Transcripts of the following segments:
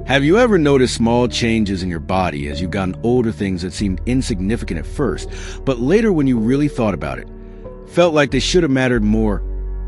Have you ever noticed small changes in your body as you've gotten older, things that seemed insignificant at first, but later when you really thought about it, felt like they should have mattered more?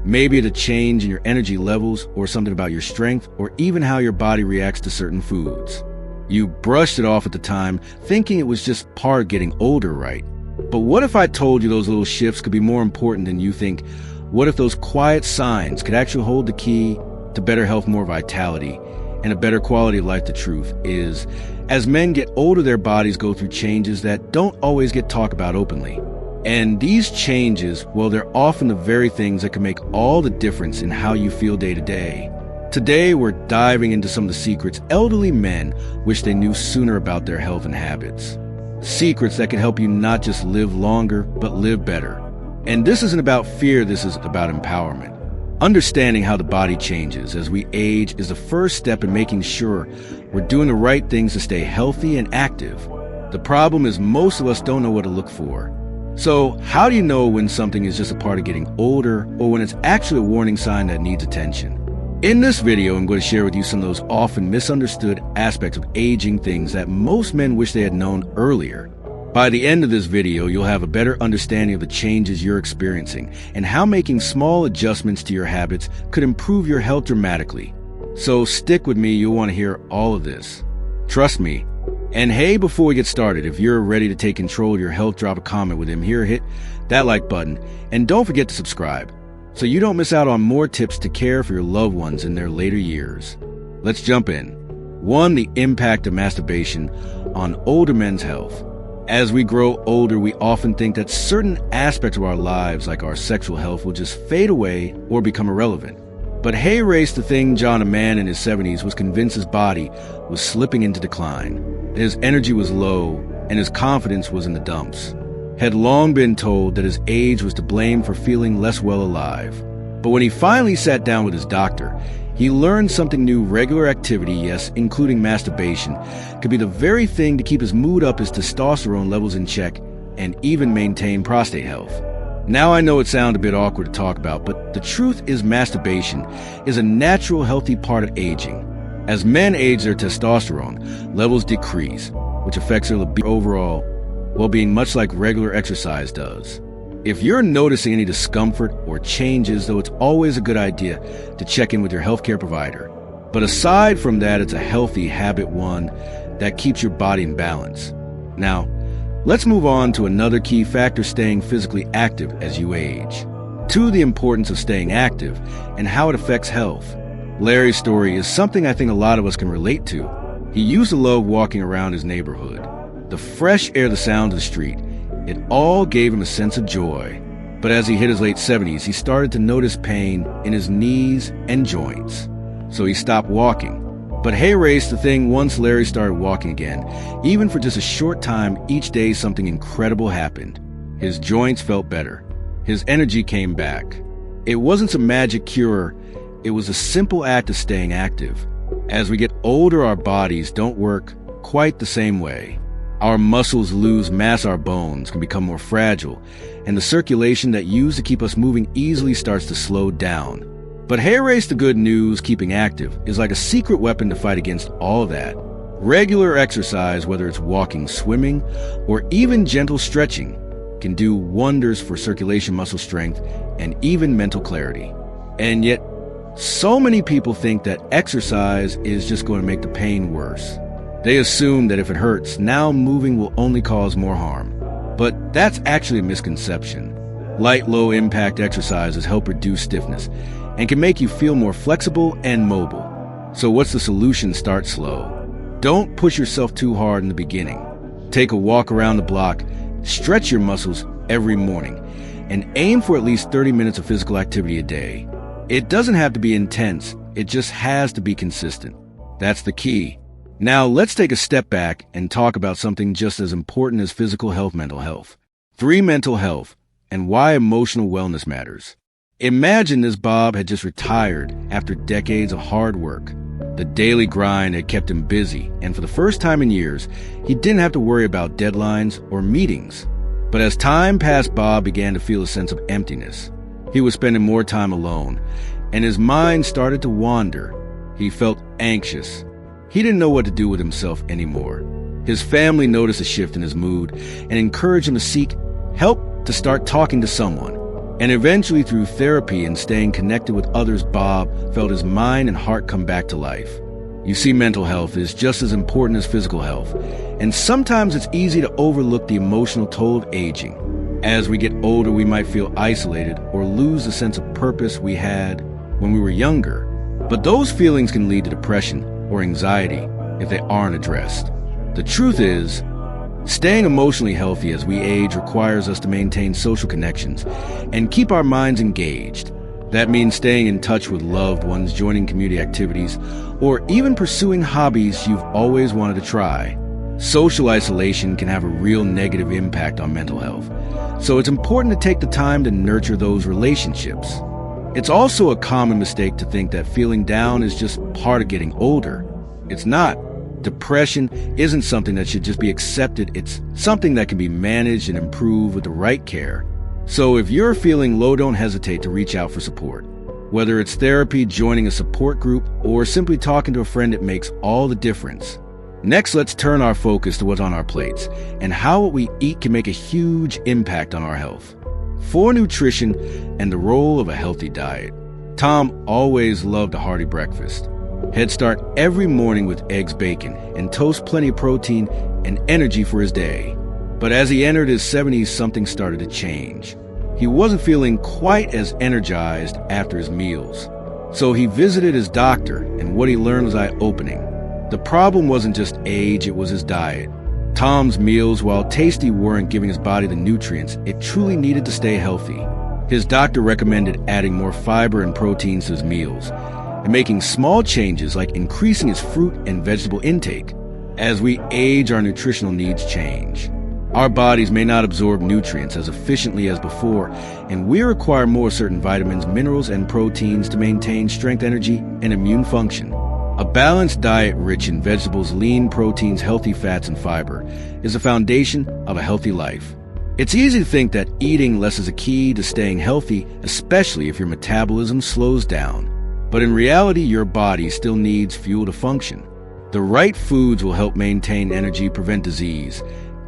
Maybe it's a change in your energy levels, or something about your strength, or even how your body reacts to certain foods. You brushed it off at the time, thinking it was just part of getting older, right? But what if I told you those little shifts could be more important than you think? What if those quiet signs could actually hold the key to better health, more vitality, and a better quality of life? The truth is, as men get older, their bodies go through changes that don't always get talked about openly. And these changes, well, they're often the very things that can make all the difference in how you feel day to day. Today, we're diving into some of the secrets elderly men wish they knew sooner about their health and habits. Secrets that can help you not just live longer, but live better. And this isn't about fear, this is about empowerment. Understanding how the body changes as we age is the first step in making sure we're doing the right things to stay healthy and active. The problem is most of us don't know what to look for. So how do you know when something is just a part of getting older or when it's actually a warning sign that needs attention? In this video, I'm going to share with you some of those often misunderstood aspects of aging, things that most men wish they had known earlier. By the end of this video, you'll have a better understanding of the changes you're experiencing and how making small adjustments to your habits could improve your health dramatically. So stick with me, you'll want to hear all of this. Trust me. And hey, before we get started, if you're ready to take control of your health, drop a comment with him here, hit that like button, and don't forget to subscribe so you don't miss out on more tips to care for your loved ones in their later years. Let's jump in. 1. The impact of masturbation on older men's health. As we grow older, we often think that certain aspects of our lives, like our sexual health, will just fade away or become irrelevant. But Hay raced the thing John, a man in his 70s, was convinced his body was slipping into decline. His energy was low, and his confidence was in the dumps. Had long been told that his age was to blame for feeling less well alive. But when he finally sat down with his doctor, he learned something new. Regular activity, yes, including masturbation, could be the very thing to keep his mood up, his testosterone levels in check, and even maintain prostate health. Now I know it sounds a bit awkward to talk about, but the truth is masturbation is a natural, healthy part of aging. As men age, their testosterone levels decrease, which affects their overall well-being, much like regular exercise does. If you're noticing any discomfort or changes, though, it's always a good idea to check in with your healthcare provider. But aside from that, it's a healthy habit, one that keeps your body in balance. Now, let's move on to another key factor: staying physically active as you age. 2. The importance of staying active and how it affects health. Larry's story is something I think a lot of us can relate to. He used to love walking around his neighborhood. The fresh air, the sound of the street, it all gave him a sense of joy. But as he hit his late 70s, he started to notice pain in his knees and joints. So he stopped walking. But Hay raced the thing. Once Larry started walking again, even for just a short time each day, something incredible happened. His joints felt better. His energy came back. It wasn't some magic cure. It was a simple act of staying active. As we get older, our bodies don't work quite the same way. Our muscles lose mass, our bones can become more fragile, and the circulation that used to keep us moving easily starts to slow down. But Hay raced the good news: keeping active is like a secret weapon to fight against all of that. Regular exercise, whether it's walking, swimming, or even gentle stretching, can do wonders for circulation, muscle strength, and even mental clarity. And yet, so many people think that exercise is just going to make the pain worse. They assume that if it hurts, now moving will only cause more harm. But that's actually a misconception. Light, low-impact exercises help reduce stiffness and can make you feel more flexible and mobile. So what's the solution? Start slow. Don't push yourself too hard in the beginning. Take a walk around the block, stretch your muscles every morning, and aim for at least 30 minutes of physical activity a day. It doesn't have to be intense, it just has to be consistent. That's the key. Now let's take a step back and talk about something just as important as physical health: mental health. 3. Mental health and why emotional wellness matters. Imagine this Bob had just retired after decades of hard work. The daily grind had kept him busy, and for the first time in years, he didn't have to worry about deadlines or meetings. But as time passed, Bob began to feel a sense of emptiness. He was spending more time alone, and his mind started to wander. He felt anxious, He didn't know what to do with himself anymore. His family noticed a shift in his mood and encouraged him to seek help, to start talking to someone. And eventually, through therapy and staying connected with others, Bob felt his mind and heart come back to life. You see, mental health is just as important as physical health, and sometimes it's easy to overlook the emotional toll of aging. As we get older, we might feel isolated or lose the sense of purpose we had when we were younger. But those feelings can lead to depression or anxiety if they aren't addressed. The truth is, staying emotionally healthy as we age requires us to maintain social connections and keep our minds engaged. That means staying in touch with loved ones, joining community activities, or even pursuing hobbies you've always wanted to try. Social isolation can have a real negative impact on mental health, so it's important to take the time to nurture those relationships. It's also a common mistake to think that feeling down is just part of getting older. It's not. Depression isn't something that should just be accepted. It's something that can be managed and improved with the right care. So if you're feeling low, don't hesitate to reach out for support. Whether it's therapy, joining a support group, or simply talking to a friend, it makes all the difference. Next, let's turn our focus to what's on our plates and how what we eat can make a huge impact on our health. For nutrition and the role of a healthy diet. Tom always loved a hearty breakfast. He'd start every morning with eggs, bacon, and toast, plenty of protein and energy for his day. But as he entered his 70s, something started to change. He wasn't feeling quite as energized after his meals. So he visited his doctor, and what he learned was eye-opening. The problem wasn't just age, it was his diet. Tom's meals, while tasty, weren't giving his body the nutrients it truly needed to stay healthy. His doctor recommended adding more fiber and proteins to his meals, and making small changes like increasing his fruit and vegetable intake. As we age, our nutritional needs change. Our bodies may not absorb nutrients as efficiently as before, and we require more certain vitamins, minerals, and proteins to maintain strength, energy, and immune function. A balanced diet rich in vegetables, lean proteins, healthy fats, and fiber is the foundation of a healthy life. It's easy to think that eating less is a key to staying healthy, especially if your metabolism slows down. But in reality, your body still needs fuel to function. The right foods will help maintain energy, prevent disease,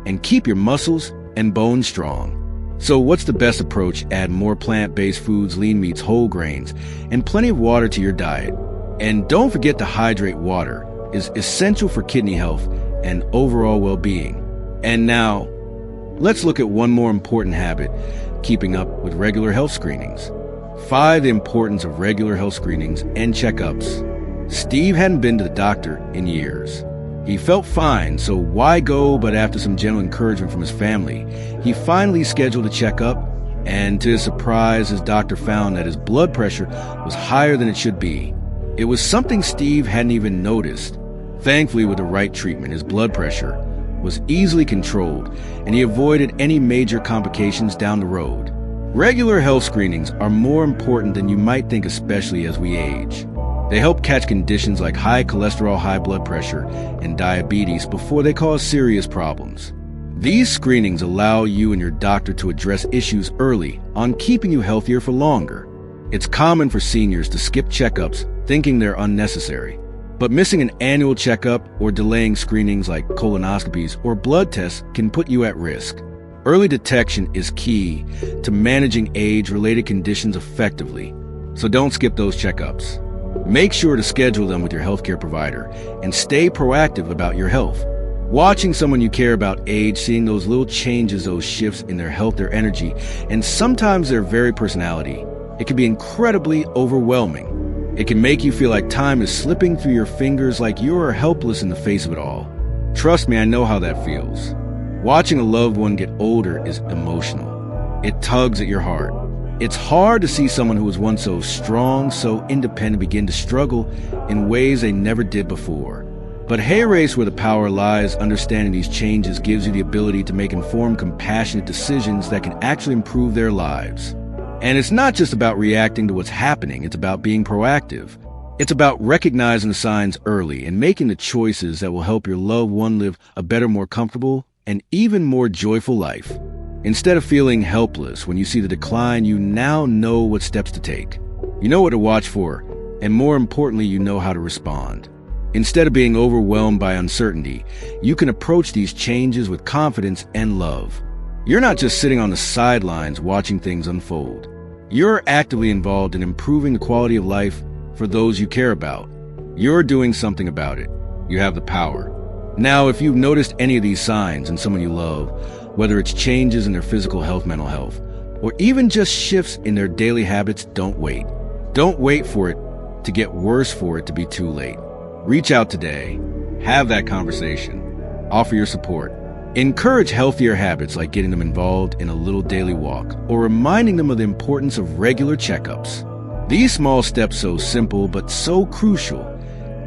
and keep your muscles and bones strong. So what's the best approach? Add more plant-based foods, lean meats, whole grains, and plenty of water to your diet. And don't forget to hydrate. Water is essential for kidney health and overall well-being. And now, let's look at one more important habit, keeping up with regular health screenings. 5. The importance of regular health screenings and checkups. Steve hadn't been to the doctor in years. He felt fine, so why go? But after some gentle encouragement from his family, he finally scheduled a checkup, and to his surprise, his doctor found that his blood pressure was higher than it should be. It was something Steve hadn't even noticed. Thankfully, with the right treatment, his blood pressure was easily controlled, and he avoided any major complications down the road. Regular health screenings are more important than you might think, especially as we age. They help catch conditions like high cholesterol, high blood pressure, and diabetes before they cause serious problems. These screenings allow you and your doctor to address issues early on, keeping you healthier for longer. It's common for seniors to skip checkups thinking they're unnecessary, but missing an annual checkup or delaying screenings like colonoscopies or blood tests can put you at risk. Early detection is key to managing age-related conditions effectively, so don't skip those checkups. Make sure to schedule them with your healthcare provider and stay proactive about your health. Watching someone you care about age, seeing those little changes, those shifts in their health, their energy, and sometimes their very personality, it can be incredibly overwhelming. It can make you feel like time is slipping through your fingers, like you are helpless in the face of it all. Trust me, I know how that feels. Watching a loved one get older is emotional. It tugs at your heart. It's hard to see someone who was once so strong, so independent, begin to struggle in ways they never did before. But hey, race, where the power lies, understanding these changes gives you the ability to make informed, compassionate decisions that can actually improve their lives. And it's not just about reacting to what's happening, it's about being proactive. It's about recognizing the signs early and making the choices that will help your loved one live a better, more comfortable, and even more joyful life. Instead of feeling helpless when you see the decline, you now know what steps to take. You know what to watch for, and more importantly, you know how to respond. Instead of being overwhelmed by uncertainty, you can approach these changes with confidence and love. You're not just sitting on the sidelines watching things unfold. You're actively involved in improving the quality of life for those you care about. You're doing something about it. You have the power. Now, if you've noticed any of these signs in someone you love, whether it's changes in their physical health, mental health, or even just shifts in their daily habits, don't wait. Don't wait for it to get worse for it to be too late. Reach out today. Have that conversation. Offer your support. Encourage healthier habits like getting them involved in a little daily walk or reminding them of the importance of regular checkups. These small steps, so simple but so crucial,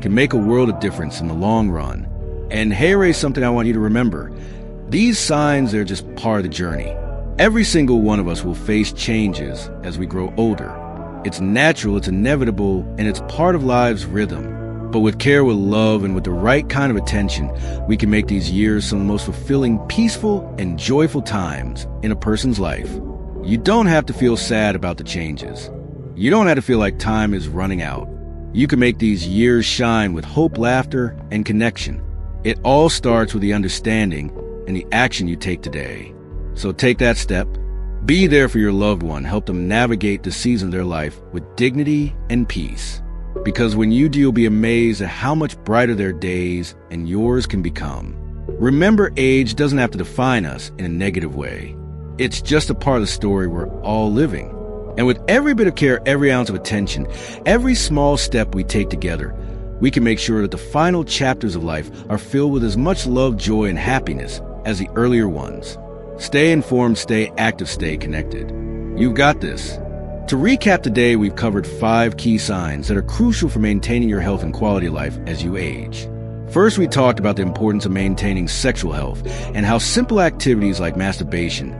can make a world of difference in the long run. And hey, Ray, something I want you to remember. These signs, they're just part of the journey. Every single one of us will face changes as we grow older. It's natural, it's inevitable, and it's part of life's rhythm. But with care, with love, and with the right kind of attention, we can make these years some of the most fulfilling, peaceful, and joyful times in a person's life. You don't have to feel sad about the changes. You don't have to feel like time is running out. You can make these years shine with hope, laughter, and connection. It all starts with the understanding and the action you take today. So take that step. Be there for your loved one. Help them navigate the season of their life with dignity and peace. Because when you do, you'll be amazed at how much brighter their days and yours can become. Remember, age doesn't have to define us in a negative way. It's just a part of the story we're all living. And with every bit of care, every ounce of attention, every small step we take together, we can make sure that the final chapters of life are filled with as much love, joy, and happiness as the earlier ones. Stay informed, stay active, stay connected. You've got this. To recap today, we've covered 5 key signs that are crucial for maintaining your health and quality of life as you age. First, we talked about the importance of maintaining sexual health and how simple activities like masturbation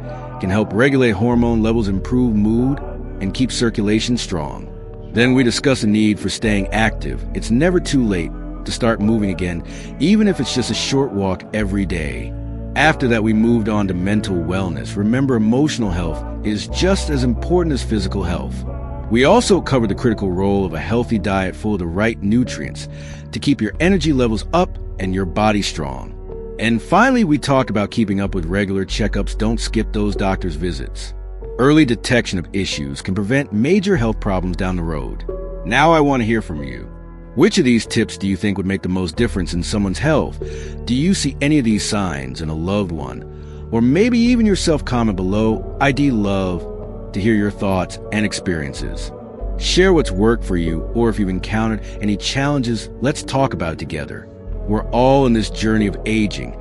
can help regulate hormone levels, improve mood, and keep circulation strong. Then we discussed the need for staying active. It's never too late to start moving again, even if it's just a short walk every day. After that, we moved on to mental wellness. Remember, emotional health is just as important as physical health. We also covered the critical role of a healthy diet full of the right nutrients to keep your energy levels up and your body strong. And finally, we talked about keeping up with regular checkups. Don't skip those doctor's visits. Early detection of issues can prevent major health problems down the road. Now I want to hear from you. Which of these tips do you think would make the most difference in someone's health? Do you see any of these signs in a loved one? Or maybe even yourself? Comment below. I'd love to hear your thoughts and experiences. Share what's worked for you, or if you've encountered any challenges, let's talk about it together. We're all in this journey of aging,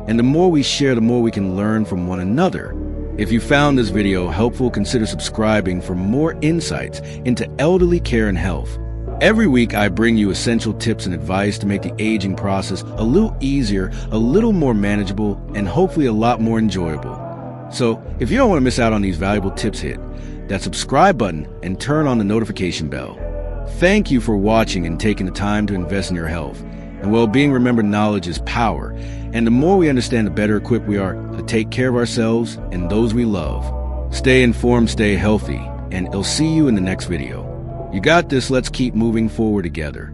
and the more we share, the more we can learn from one another. If you found this video helpful, consider subscribing for more insights into elderly care and health. Every week, I bring you essential tips and advice to make the aging process a little easier, a little more manageable, and hopefully a lot more enjoyable. So, if you don't want to miss out on these valuable tips, hit that subscribe button and turn on the notification bell. Thank you for watching and taking the time to invest in your health and well-being. Remember, knowledge is power, and the more we understand, the better equipped we are to take care of ourselves and those we love. Stay informed, stay healthy, and I'll see you in the next video. You got this. Let's keep moving forward together.